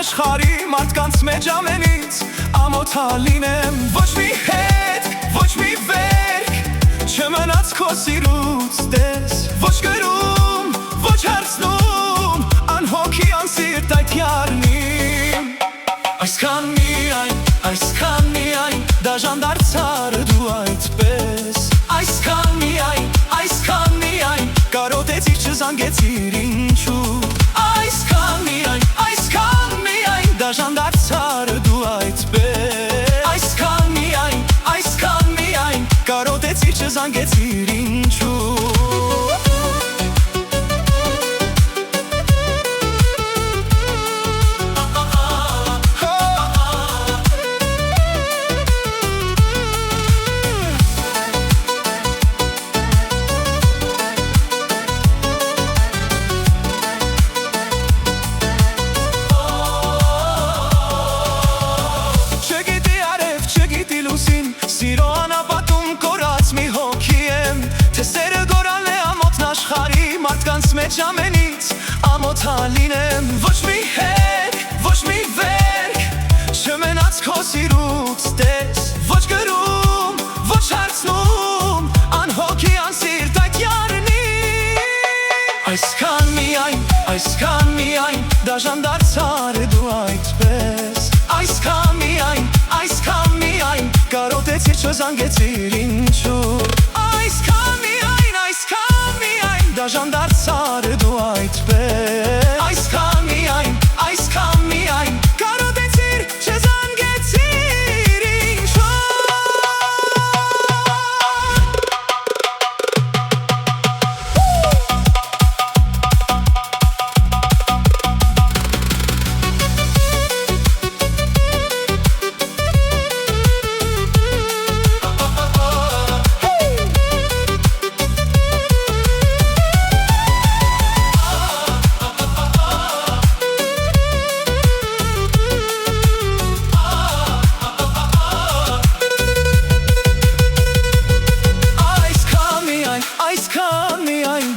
աշխարհի մարդկանց մեջ ամենից ամոթա լինեմ ոչ մի հետ, ոչ մի վերք չմնաց քո սիրուց տես ոչ գրում, ոչ հարցնում անհոգի անսիրտ այդ յարնիմ այսքան միայն դաժան դարձար դու այդպես այսքան միայն կարոտեցիր չզանգեցիր ինչու այսքան միայն դաժան դարձար դու այդպես այսքան միայն կարոտեցիր չզանգեցիր ինչու Սիրո անապատում կորած մի հոգի եմ Թե սերը գորալ է ամոթն աշխարհի մարդկանց մեջ ամենից ամոթա լինեմ Ոչ մի հետ, ոչ մի վերք չմնաց քո սիրուց տես Ոչ գրում, ոչ հարցնում անհոգի անսիրտ այդ յարնի Այսքան միայն դաժան դարձար դու այդպես Այսքան միայն կարոտեցիր չզանգեցիր ինչու Այսքան միայն դաժան դարձար դու այդպես Այսքան միայն կարոտեցիր չզանգեցիր ինչու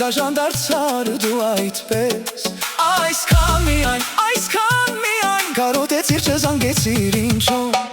Դաժան դարձար դու այդպես Այսքան միայն կարոտեցիր չզանգեցիր ինչու